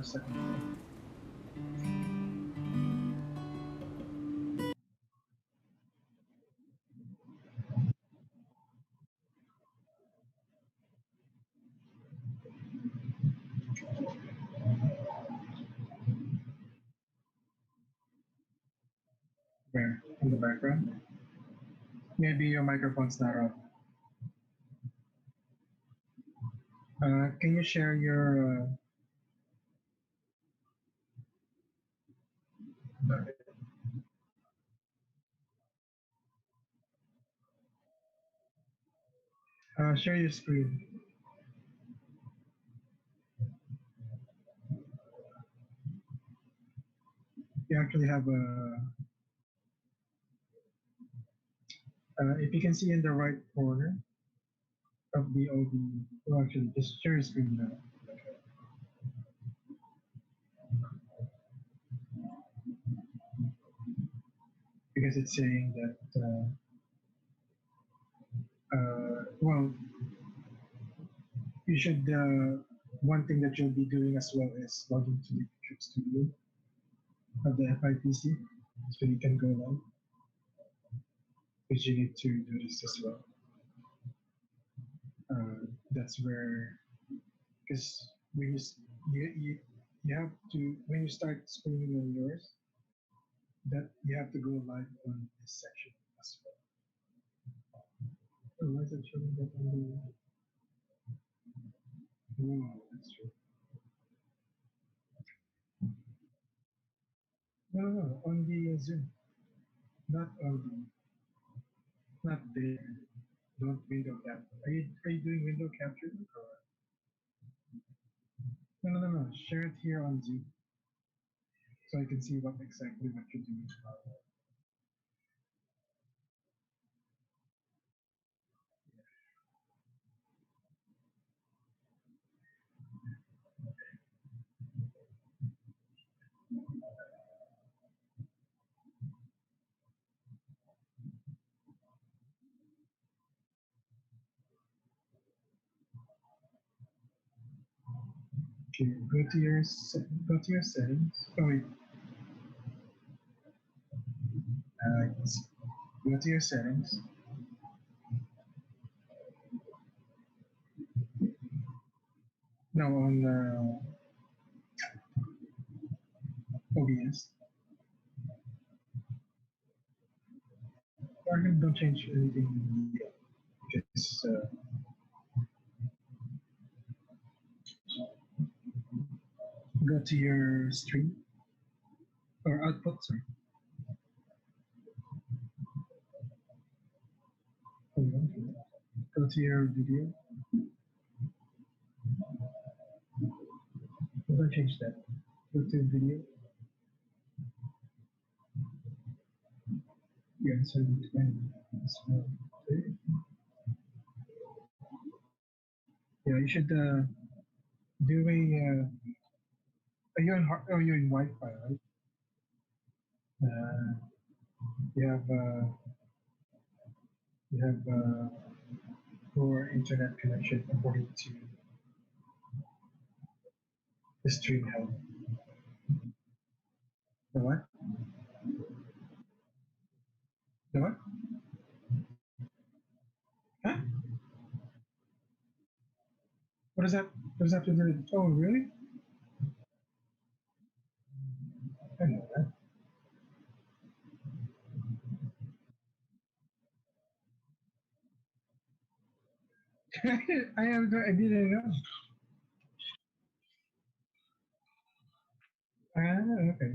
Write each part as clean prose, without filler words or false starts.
a second. Where? In the background? Maybe your microphone's not on. Can you share your share your screen? You actually have a. If you can see in the right corner of the OB, well, actually, just share your screen now. Because it's saying that. Well, you should. One thing that you'll be doing as well is logging to the YouTube Studio of the FIPC, so you can go live. Because you need to do this as well. That's where, because when you have to when you start screening on yours, that you have to go live on this section as well. Oh, why is it showing that on the? Oh, that's true. No, no, no, on the Zoom, not on not there. Don't window capture. Are you doing window capture? Or, no, no, no, no. Share it here on Zoom so I can see what exactly what you're doing. Okay, go to your settings. Oh wait, yes. Go to your settings. No, on OBS. Or don't change anything yet. Just go to your stream or output. Sorry. Go to your video. Don't change that. Go to video. Yeah, so as well. Yeah, you should do a. You're in Wi-Fi, right? Uh, you have poor internet connection according to the stream help. The what? The what? Huh? What is that? What does that have to do with? Oh, really? I know that. I didn't know. Okay.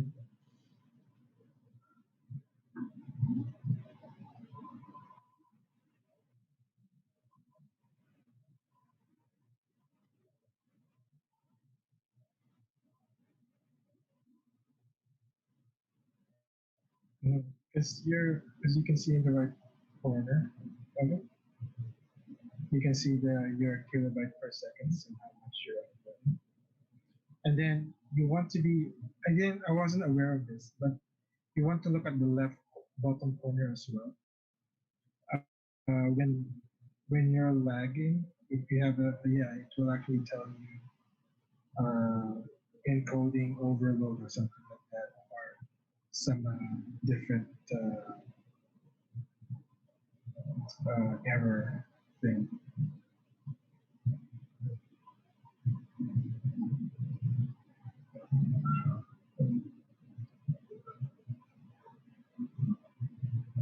Because as you can see in the right corner of it, you can see your kilobyte per second and how much you're uploading. And then you want to be, I wasn't aware of this, but you want to look at the left bottom corner as well. When you're lagging, if you have yeah, it will actually tell you uh, encoding overload or something like that, or some different error thing.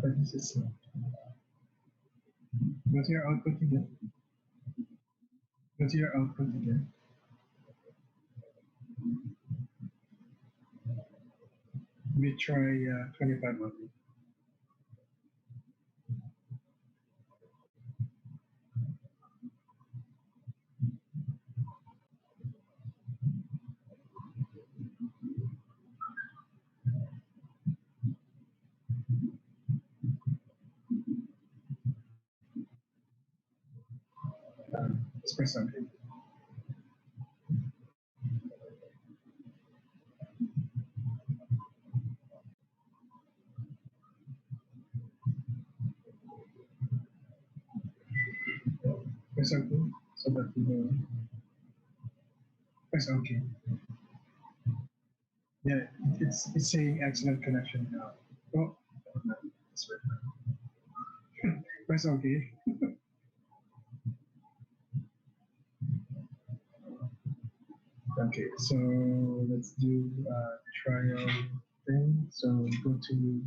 But this is go to your output again. Go to your output again. We try 2500. Let's press OK. Press OK so that we know. Press OK. Yeah, it's saying excellent connection now. Oh, that's right. Press OK. Okay, so let's do trial thing. So go to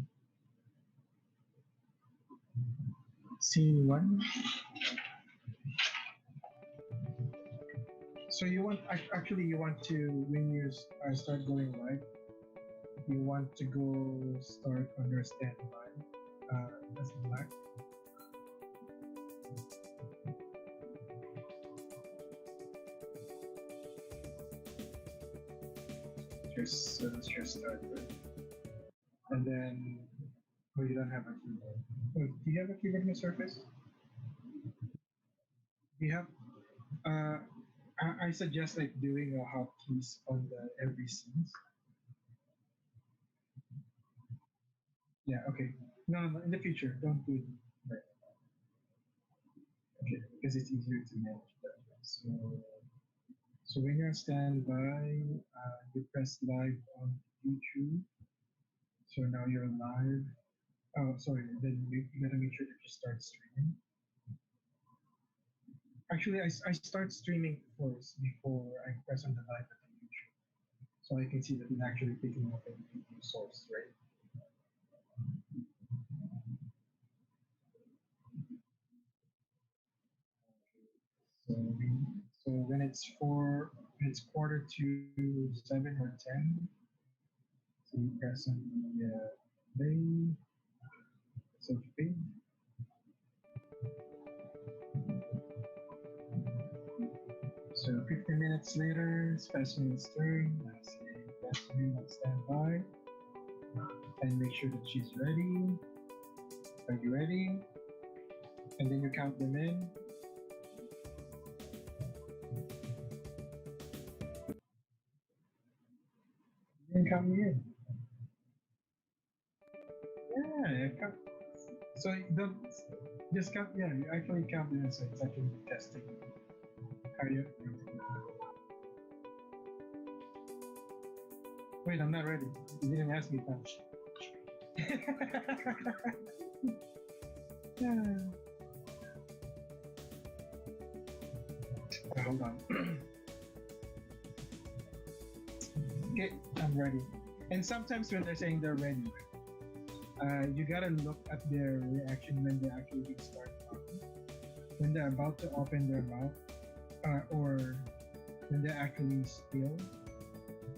scene one. So you want actually you want to when you start going live, you want to go start on your standby as black. Let's just start with, and then oh you don't have a keyboard. Oh, do you have a keyboard in the Surface? Do you have I suggest like doing a hotkeys on the every scenes. Yeah, okay. No, no, in the future, don't do it right. Okay, because it's easier to manage that way. So when you're on standby, you press live on YouTube. So now you're live. Oh, sorry. Then you gotta make sure that you start streaming. Actually, I start streaming first before I press on the live at the YouTube, so I can see that it's actually picking up a video source, right? So so when it's quarter to 7 or 10, so you press on the play, so play. So 15 minutes later, specimen's turn. I say specimen on standby and make sure that she's ready. Are you ready? And then you count them in. Then count me in. Yeah, count. So you don't just count. Yeah, you actually count it in. So it's actually testing how you. Wait, I'm not ready. You didn't ask me that. Yeah. Hold on. Okay, I'm ready. And sometimes when they're saying they're ready, you gotta look at their reaction when they actually start talking. When they're about to open their mouth, or when they're actually still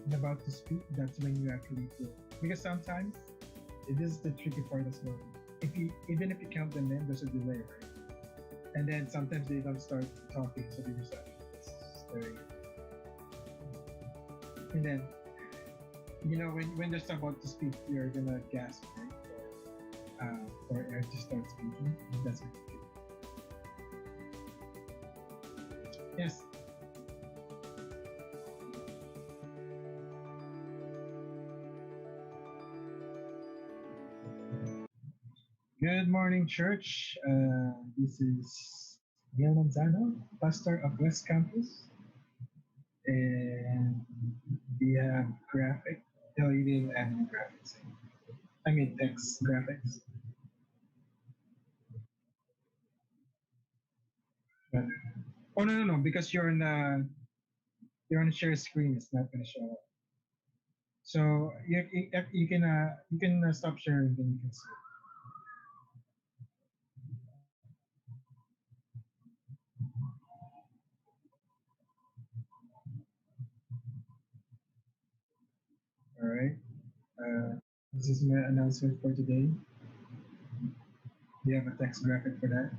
and about to speak, that's when you actually feel. Because sometimes, this is the tricky part as well. If you even if you count them in, there's a delay, right? And then sometimes they don't start talking, so they just staring. And then when they're about to speak, you're gonna gasp, right? For air to start speaking. That's what you do. Yes. Good morning, church. This is Neil Manzano, pastor of West Campus. And we have graphic. No, you didn't add any graphics. I mean text graphics. But oh no, because you're on a share screen. It's not gonna show up. So you can stop sharing, then you can see. All right. This is my announcement for today. We have a text graphic for that.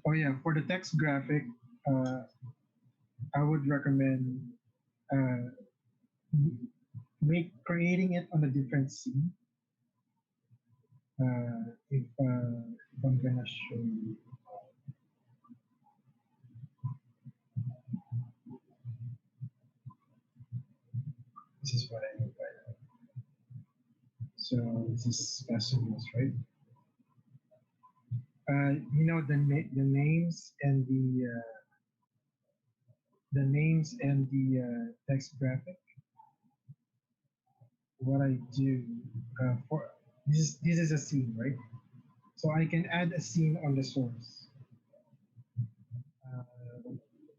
Oh yeah, for the text graphic, uh, I would recommend uh, make creating it on a different scene. If I'm gonna show you, this is what I mean by that. So this is Passimus, right? The names and the text graphic. What I do for this is a scene, right? So I can add a scene on the source. Uh,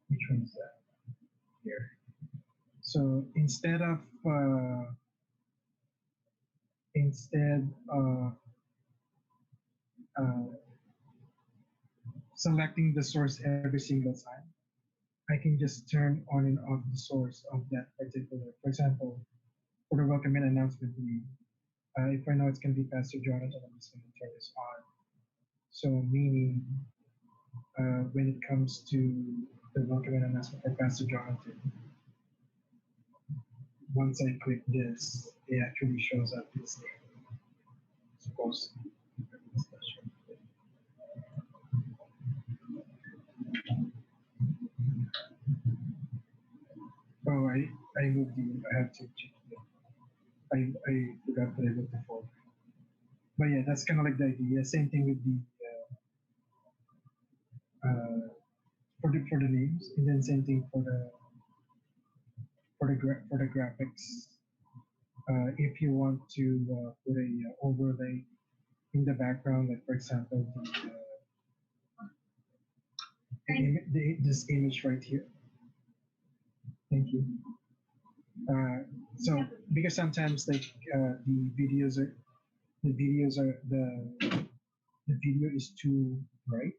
which one is that? Here. So instead of uh, selecting the source every single time, I can just turn on and off the source of that particular. For example, for the welcome and announcement lead, if I know it's going to be Pastor Jonathan, I'm just going to turn this on. So meaning when it comes to the welcome and announcement for Pastor Jonathan, once I click this, it actually shows up his name. Supposed to be. Oh, I moved the. I have to check it. I forgot that I moved the folder. But yeah, that's kind of like the idea. Same thing with the for the names, and then same thing for the graphics. If you want to put a overlay in the background, like for example this image right here. Thank you. So because sometimes like the video is too bright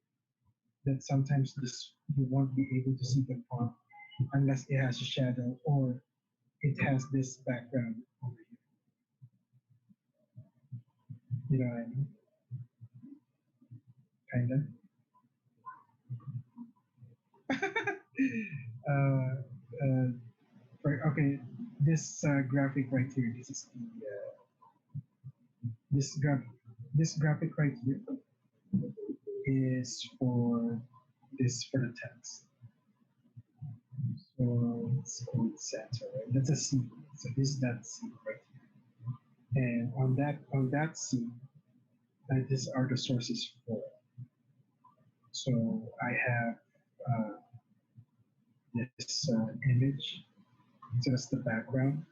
that sometimes this you won't be able to see the font unless it has a shadow or it has this background over here. You know what I mean? Kinda. Uh, uh, okay, this graphic right here. This is the this graph this graphic right here is for the text. So it's called center, right? That's a C. So this is that C right here. And on that C, these are the sources for it. So I have this image. So that's the background.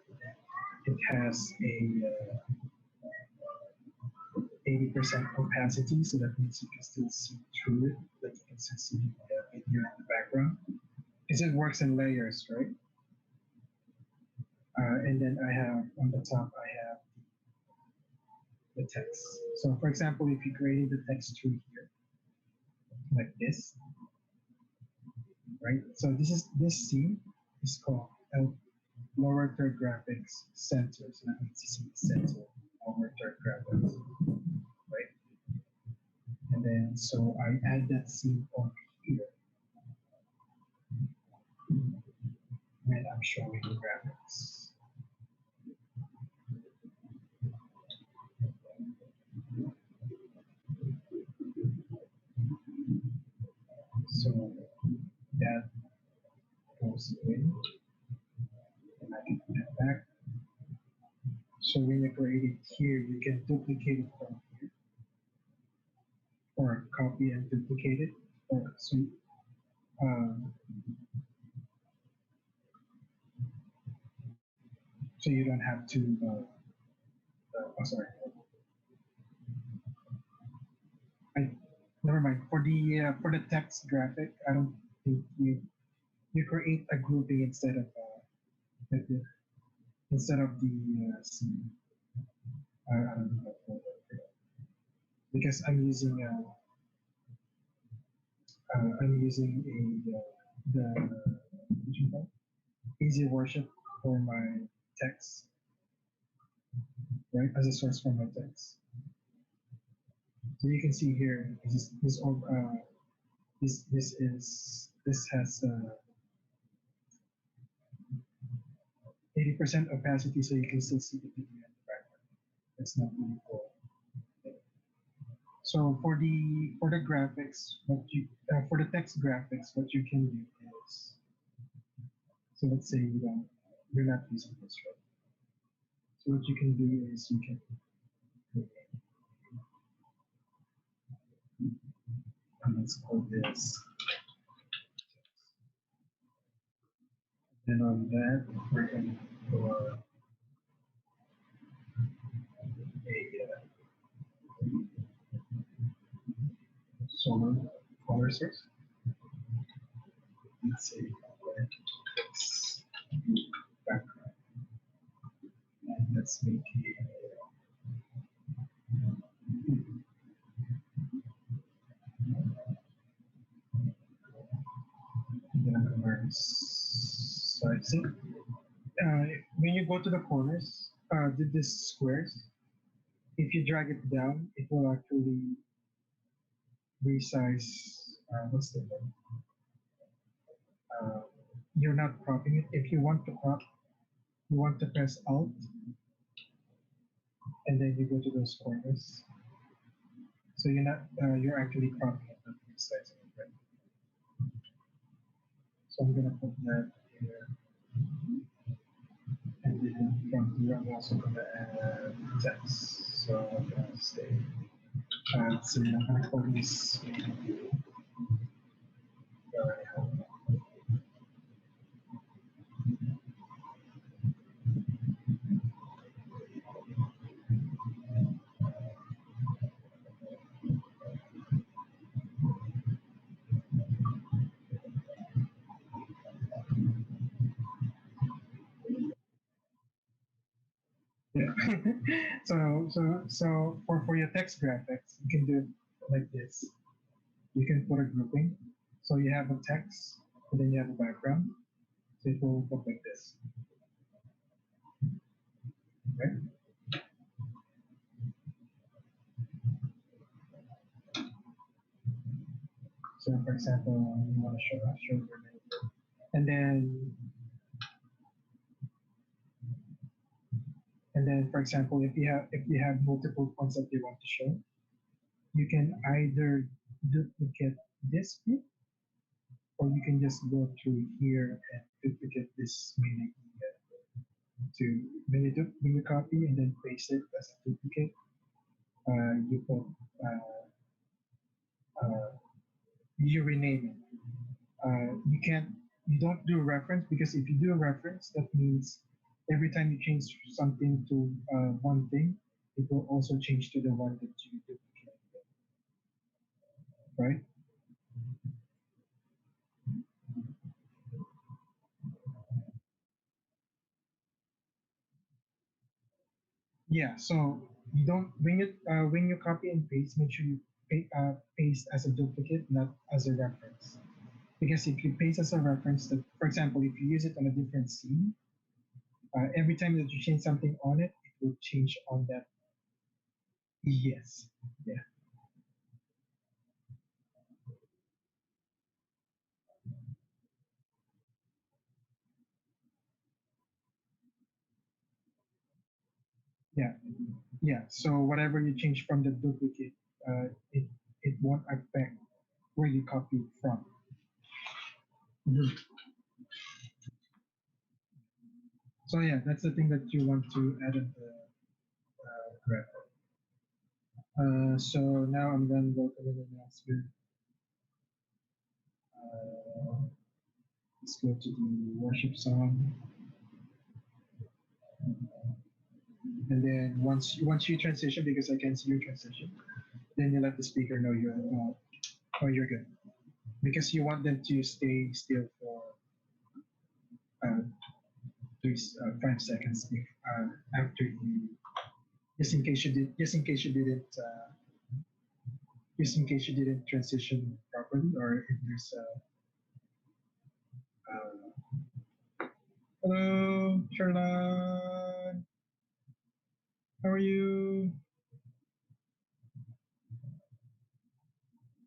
It has a 80% opacity, so that means you can still see through it, like you can still see the video in the background. Because it works in layers, right? And then I have on the top, I have the text. So for example, if you created the text through here, like this, right? So this scene is called lower third graphics center. So that means this is center, lower third graphics, right? And then so I add that scene over here when I'm showing the graphics. So that goes in, and I can put it back. So when you create it here, you can duplicate it from here, or copy and duplicate it. Or so um, so you don't have to. Oh, sorry. I never mind. For the text graphic, I don't think you create a grouping the, the- instead of the scene. I don't know how to call it. Because I'm using the what you call it? Easy worship for my text, right? As a source for my text. So you can see here, this has 80% opacity, so you can still see the video in the background. It's not really cool. So for the graphics, for the text graphics, what you can do is, so let's say you're not using this, right? So what you can do is you can, let's call this, and on that we're going for a solar color source. Let's say let's background, and let's make it. So I think when you go to the corners, this squares, if you drag it down, it will actually resize. What's the word? Uh, you're not cropping it. If you want to crop, you want to press Alt, and then you go to those corners. So you're actually cropping it, not resizing it, right? So I'm gonna put that here, and then from here I'm also gonna add text. So I'm gonna say, so I'm gonna call this maybe. Yeah. So for your text graphics, you can do it like this. You can put a grouping. So you have a text, and then you have a background. So it will look like this, right? So for example, you want to show your name, and then for example, if you have multiple fonts that you want to show, you can either duplicate this bit, or you can just go through here and duplicate this meaning to when you copy and then paste it as a duplicate. You put uh, you rename it. You don't do a reference, because if you do a reference, that means every time you change something to one thing, it will also change to the one that you duplicate, right? Yeah. So you don't when you copy and paste, make sure you paste as a duplicate, not as a reference. Because if you paste as a reference, that for example, if you use it on a different scene, every time that you change something on it, it will change on that. Yes. Yeah. Yeah. Yeah. So whatever you change from the duplicate, it won't affect where you copied from. Mhm. So yeah, that's the thing that you want to add in the graphic. So now I'm done working with the announcement. Let's go to the worship song. And then once you transition, because I can see your transition, then you let the speaker know you're good. Because you want them to stay still for uh, 5 seconds if, after you, just in case you didn't transition properly, or if there's a hello, Charlotte, how are you?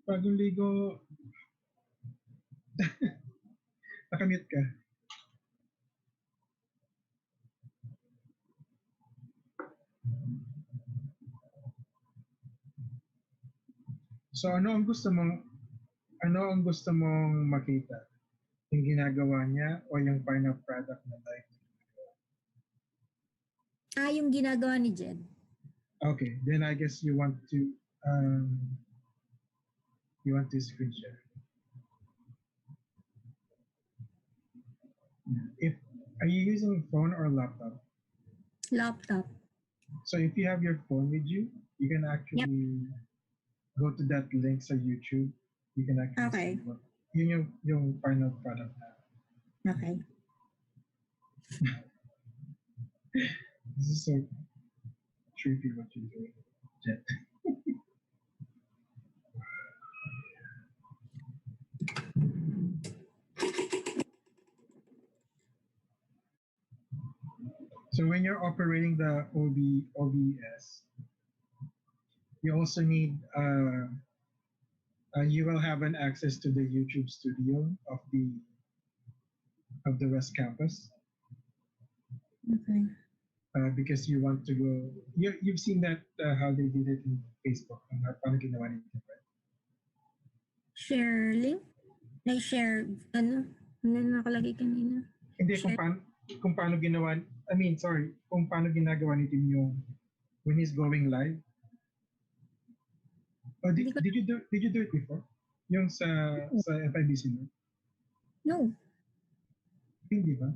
Bagong ligo, nakamute ka. So ano ang gusto mong makita? Yung ginagawa niya o yung final product na live? Yung ginagawa ni Jed. Okay, then I guess you want to screen share. If are you using phone or laptop? Laptop. So if you have your phone with you, you can actually go to that link sa YouTube. You can actually Okay. see what yung final product na. Okay. This is so trippy what you're doing, Jet. So when you're operating the OBS, you also need you will have an access to the YouTube studio of the West Campus, Okay. because you want to go. You've seen that how they did it in Facebook and paano ginawa nila, right? Share link? Like share, ano nakalagay kanina? Hindi Share. kung paano ginawa. Kung paano ginagawa ni Tim yung when he's going live. Oh, did you do it before? Yung sa FIBC no? No. Hindi ba?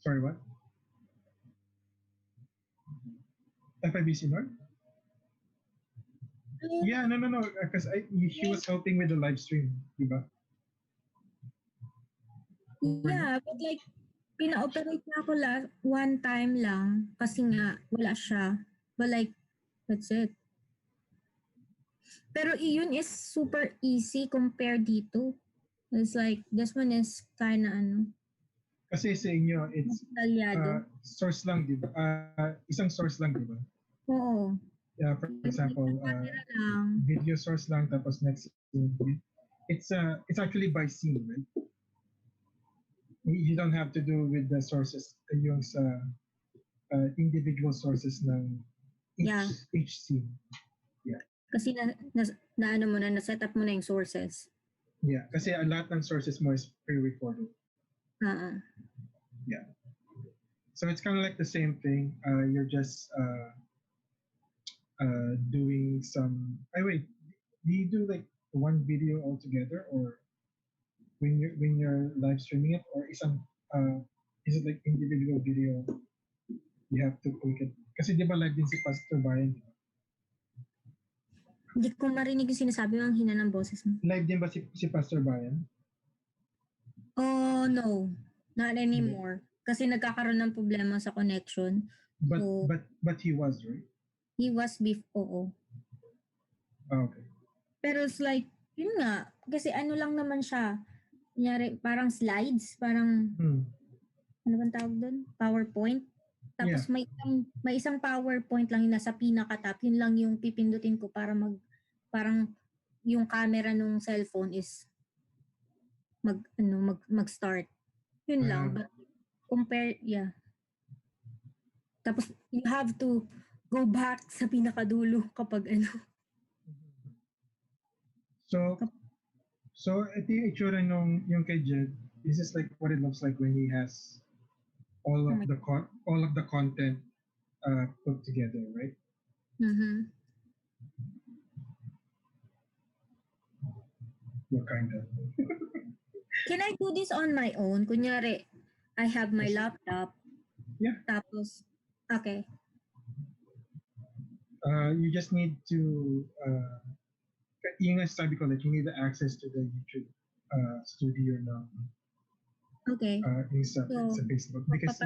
Sorry, what? FIBC North? Yeah, no. Because she was helping with the live stream, di ba? Yeah, but like, pina-operate na ako one time lang kasi nga wala siya. But like, that's it. Pero yun is super easy compared dito. It's like, this one is kinda Kasi sa inyo, it's talyado. source lang, di ba? Isang source lang, di ba? Oo. Yeah, for example, Camera lang. video source lang, tapos next scene. It's actually by scene, right? You don't have to do with the sources, yung sa individual sources ng each scene. Yeah. Kasi ano mo na set up mo na yung sources. Yeah, kasi a lot ng sources mo is pre-recorded. Yeah. So it's kind of like the same thing. You're just doing some. Wait, do you do like one video altogether, or when you're live streaming it, or is it like individual video? You have to click it. Kasi di ba live din si Pastor Brian? Hindi ko marinig yung sinasabi mo, ang hina ng boses mo. Live din ba si Pastor Brian? Oh, no. Not anymore. Kasi nagkakaroon ng problema sa connection. But he was, right? He was before. Okay. Pero it's like, yun nga, kasi ano lang naman siya. Kunyari, parang slides, parang, ano bang tawag doon? PowerPoint. Tapos may isang PowerPoint lang yung nasa pinaka-top. Yun lang yung pipindutin ko para parang yung camera ng cellphone is mag-start. Yun lang. But yeah. Tapos you have to go back sa pinakadulo kapag So ito yung itsura yung kay Jed. This is like what it looks like when he has all of the content put together, right? Mm-hmm. What kind of? Can I do this on my own? Kunyari, I have my laptop. Yeah. Tapos, okay. You just need to, yung sabi ko, like, you need the access to the YouTube studio now. Okay. It's a Facebook. Because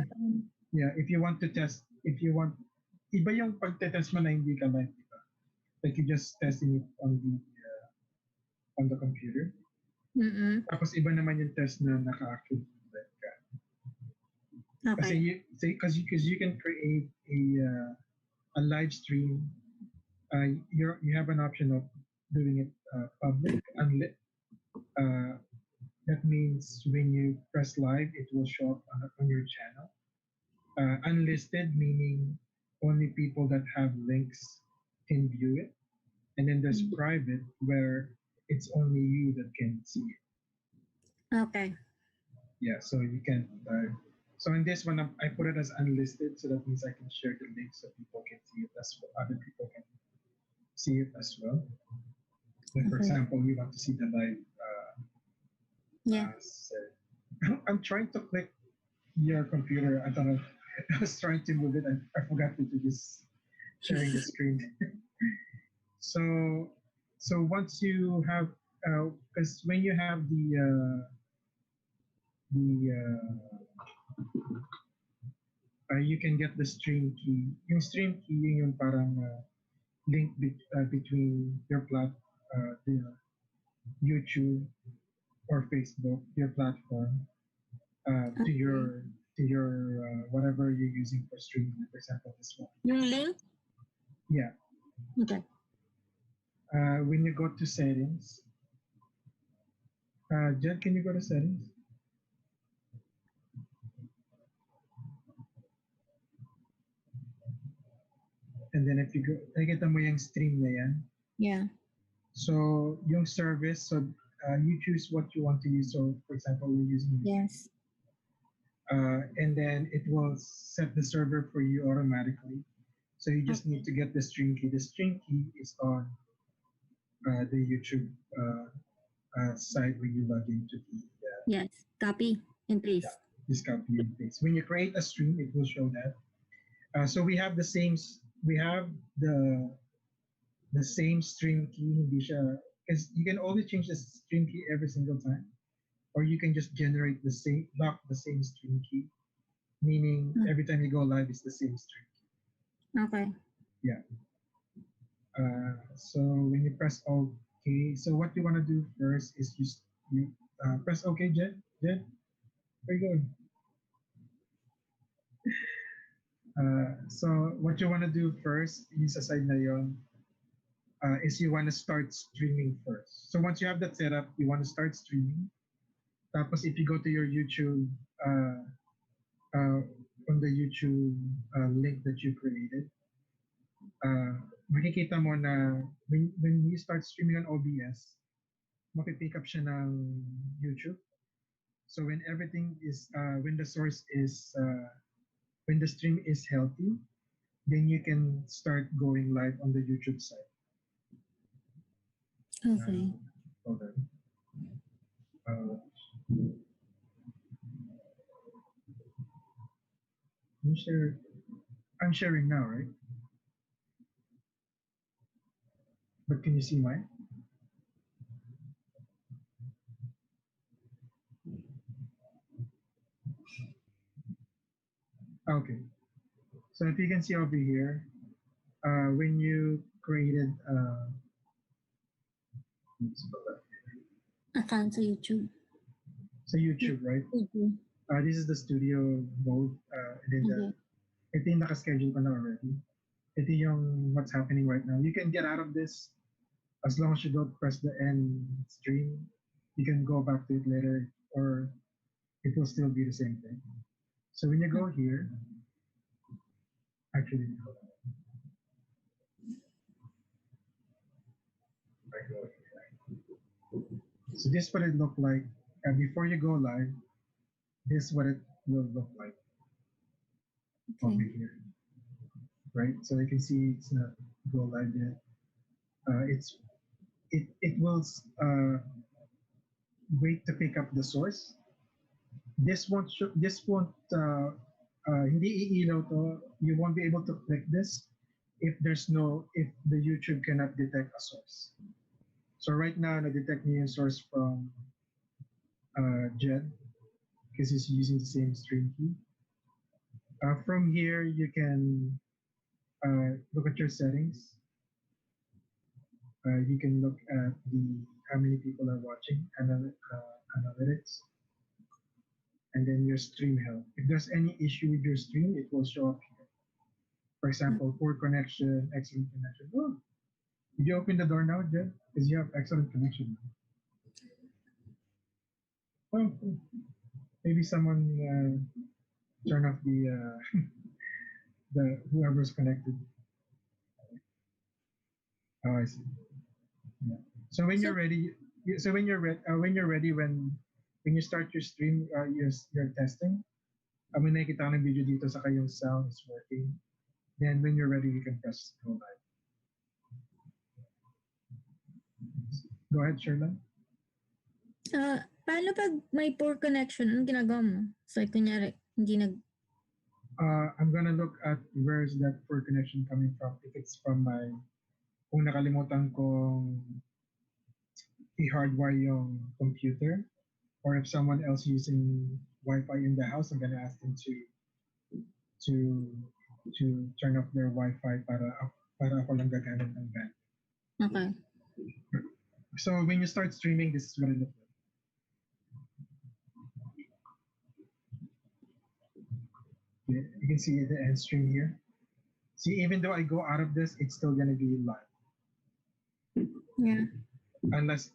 if you want to test, iba yung pagtetest mo na hindi ka live, diba? Like you just testing it on the computer. Mm-mm. Tapos iba naman yung test na naka-actually live ka. Okay. Because you can create a live stream. You have an option of doing it public, unlit. That means when you press live, it will show up on your channel. Unlisted, meaning only people that have links can view it. And then there's private, where it's only you that can see it. Okay. Yeah, so you can. So in this one, I put it as unlisted, so that means I can share the link so people can see it as well. Other people can see it as well. Like for example, you want to see the live. I'm trying to click your computer. I don't know. I was trying to move it. I forgot to do this sharing the screen. So once you have, because when you have you can get the stream key. Yung stream key yung parang link between your the YouTube or Facebook, your platform, to your whatever you're using for streaming. For example, this one. Yung link? Yeah. Okay. When you go to settings, Jed, can you go to settings? And then if you go, nakikita mo yung stream na yan. Yeah. So yung service, so you choose what you want to use. So for example, we're using yes. And then it will set the server for you automatically. So you just need to get the stream key. The stream key is on the YouTube site when you log into the. Yes, copy and paste. Yeah, just copy and paste. When you create a stream, it will show that. So we have the same. We have the same stream key. Hindi siya, because you can always change the stream key every single time, or you can just generate lock the same stream key, meaning every time you go live, it's the same stream key. Okay. Yeah. So when you press OK, so what you want to do first is you press OK, Jed. Jed, where you going? So what you want to do first, use aside na yon, is you want to start streaming first. So once you have that set up, you want to start streaming. Tapos if you go to your YouTube, on the YouTube link that you created, makikita mo na when you start streaming on OBS, mapipick up siya ng YouTube. So when everything is, when the source is, when the stream is healthy, then you can start going live on the YouTube site. Okay. Hold on. I'm sharing now, right? But can you see mine? Okay. So if you can see over here, when you created account sa YouTube. So YouTube, right? This is the studio mode. And then ito yung nakaschedule ko na already. Ito yung what's happening right now. You can get out of this as long as you don't press the end stream. You can go back to it later, or it will still be the same thing. So when you go here, actually, so this is what it looked like before you go live. This is what it will look like over here, right? So you can see it's not go live yet. It will wait to pick up the source. this won't hindi iilaw to. You won't be able to click this if the YouTube cannot detect a source. So right now, na-detect niya yung source from Jed because he's using the same stream key. From here, you can look at your settings. You can look at how many people are watching, analytics, and then your stream health. If there's any issue with your stream, it will show up here. For example, poor connection, excellent connection. Oh, did you open the door now, Jed? Because you have excellent connection. Oh, cool. Maybe someone turn off the whoever's connected. Oh, I see. Yeah. So when you're ready, when you start your stream, your testing, may nakita ko ng video dito sa yung sound is working. Then when you're ready, you can press go live. Go ahead, Sherlan. Paano pag may poor connection? Anong ginagawa mo? So, kunyari, hindi nag... I'm gonna look at where is that poor connection coming from. If it's from kung nakalimutan kong i-hardwire yung computer, or if someone else using Wi-Fi in the house, I'm gonna ask them to turn off their Wi-Fi para ako lang gagamit ng band. Okay. So when you start streaming, this is what it looks like. You can see the end stream here. See, even though I go out of this, it's still gonna be live. Yeah. Unless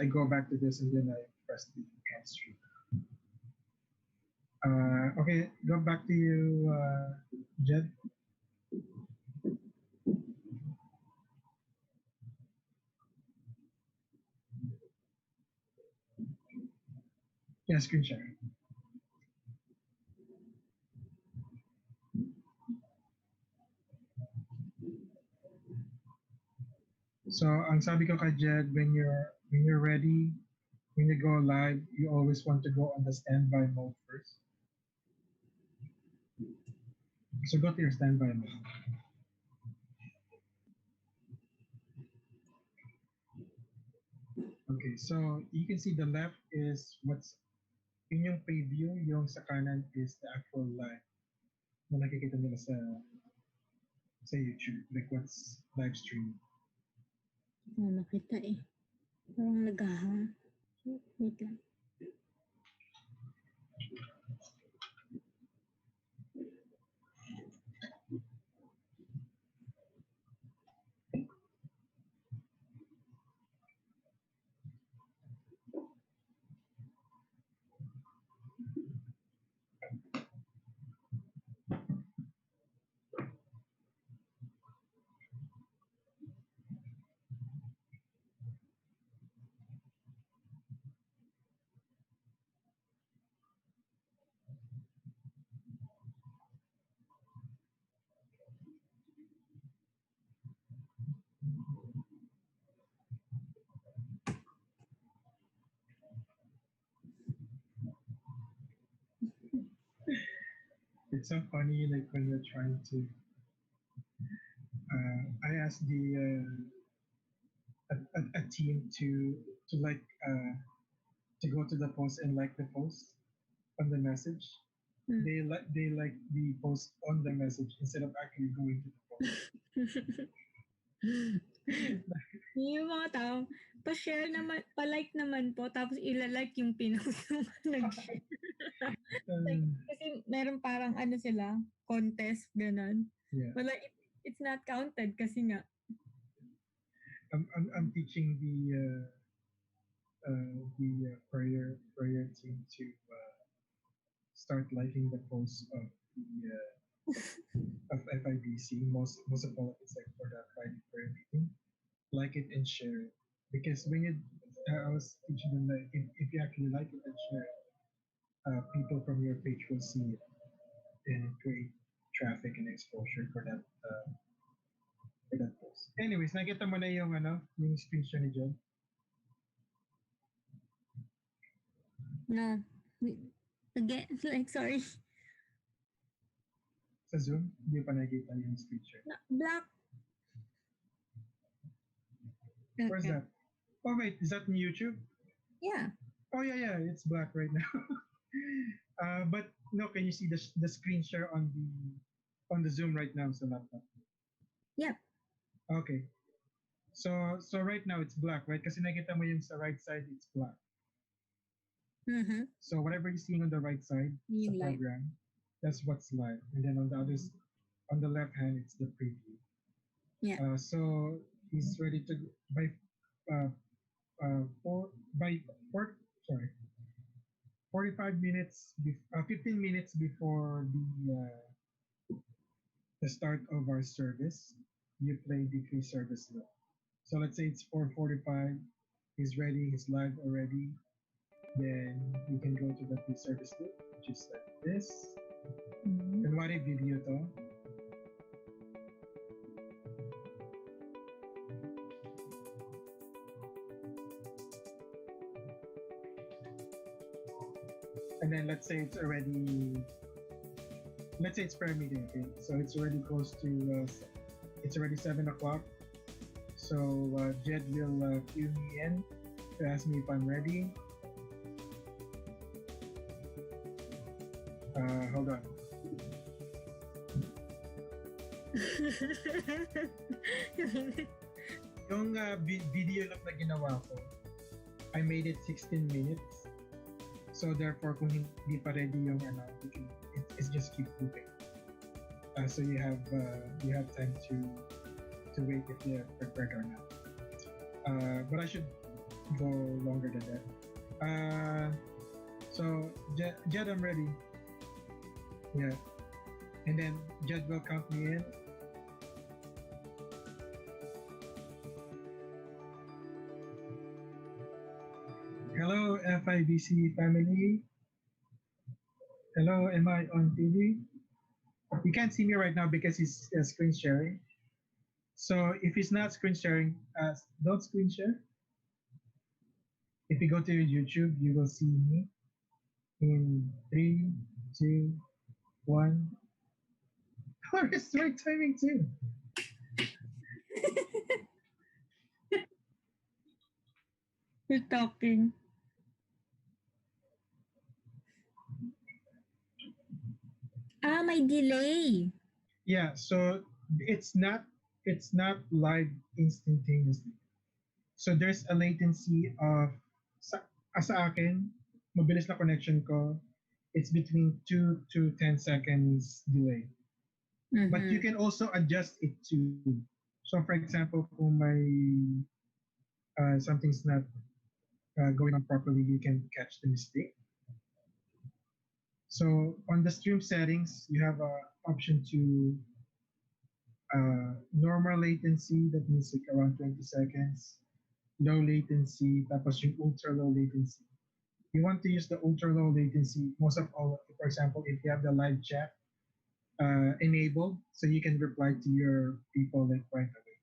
I go back to this and then I press the end stream. Okay, go back to you, Jed. Yeah, screen share. So, ang sabi ko kay Jed, when you're ready, when you go live, you always want to go on the standby mode first. So go to your standby mode. Okay, so you can see the left is what's in yung preview, yung sa kanan is the actual live na nakikita nila sa YouTube, like what's live stream. Nakita eh. Parang naghahang. Wait lang. It's so funny, like when you're trying to. I asked a team to like to go to the post and like the post on the message. They like the post on the message instead of actually going to the post. Yung mga tao, pa-share naman, pa-like naman po, tapos ilalike yung pinost ng nag-share. Like, kasi meron parang ano sila, contest, ganun. Yeah. But like, it's not counted kasi nga. I'm teaching the prayer team to start liking the posts of the of FIBC. Most of all, it's like for that Friday prayer meeting. Like it and share it, because when you I was teaching them that if you actually like it and share it, people from your page will see it and create traffic and exposure for that post. Anyways, nakita mo na yung screenshot ni John? No. Again, like, sorry. Sa Zoom, hindi pa nakikita yung screen share. Black. Where's that? Oh wait, is that in YouTube? Yeah. Oh yeah, it's black right now. But no, can you see the screen share on the Zoom right now sa laptop? Yep. Okay. So right now it's black, right? Kasi nakita mo yung sa right side, it's black. Mm-hmm. So whatever you're seeing on the right side, Yung the program, that's what's live. And then on the others, on the left hand, it's the preview. Yeah. So he's ready to by 45 minutes, 15 minutes before the start of our service, you play the pre-service loop. So let's say it's 4:45. He's ready. He's live already. Then you can go to the pre-service loop, which is like this. Kunwari video to. And then let's say it's prayer meeting, okay? So it's already close to, it's already 7 o'clock. So Jed will cue me in to ask me if I'm ready. Hold on. Yung video lang na ginawa ko, I made it 16 minutes. So therefore, kung hindi pa ready yung it's just keep moving. So you have time to wait if they're prepared or not. But I should go longer than that. So Jed, I'm ready. Yeah. And then Jed will count me in. Hello, FIBC family. Hello, am I on TV? You can't see me right now because he's screen sharing. So if he's not screen sharing, don't screen share. If you go to YouTube, you will see me in 3, 2, 1. Oh, it's right timing too. You're talking. My delay. Yeah, so it's not live instantaneously. So there's a latency of sa akin, mabilis na connection ko, it's between 2 to 10 seconds delay. Mm-hmm. But you can also adjust it too. So for example, kung may something's not going on properly, you can catch the mistake. So on the stream settings, you have an option to normal latency, that means like around 20 seconds, low latency, tapos yung ultra low latency. You want to use the ultra low latency, most of all, for example, if you have the live chat enabled, so you can reply to your people like right away.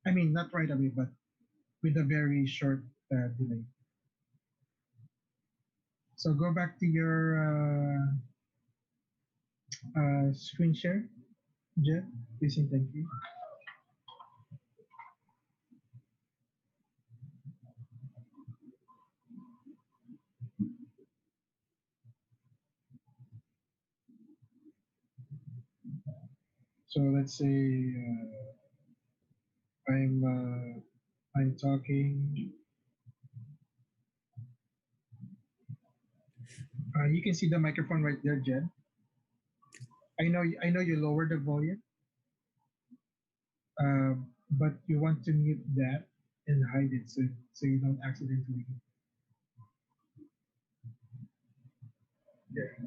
I mean, not right away, but with a very short delay. So go back to your screen share, Jeff, please and thank you. So let's say I'm talking. You can see the microphone right there, Jed. I know you lowered the volume, but you want to mute that and hide it so you don't accidentally. There.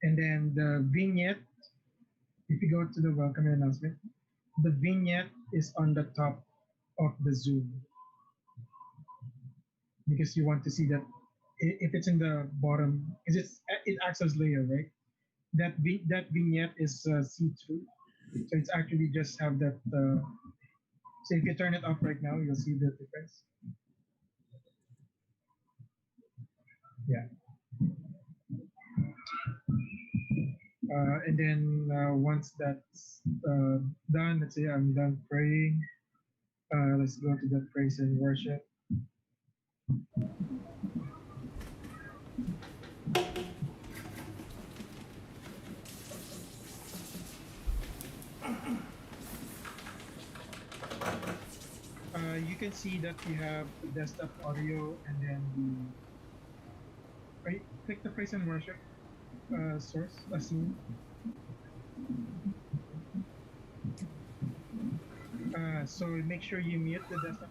And then the vignette, if you go to the welcome announcement, the vignette is on the top of the Zoom. Because you want to see that if it's in the bottom, because it acts as layer, right? That vignette is see-through, so it's actually just have that. So if you turn it off right now, you'll see the difference. Yeah. And then once that's done, let's say I'm done praying. Let's go to the praise and worship. You can see that you have the desktop audio and then right, click the praise and worship source scene. So make sure you mute the desktop.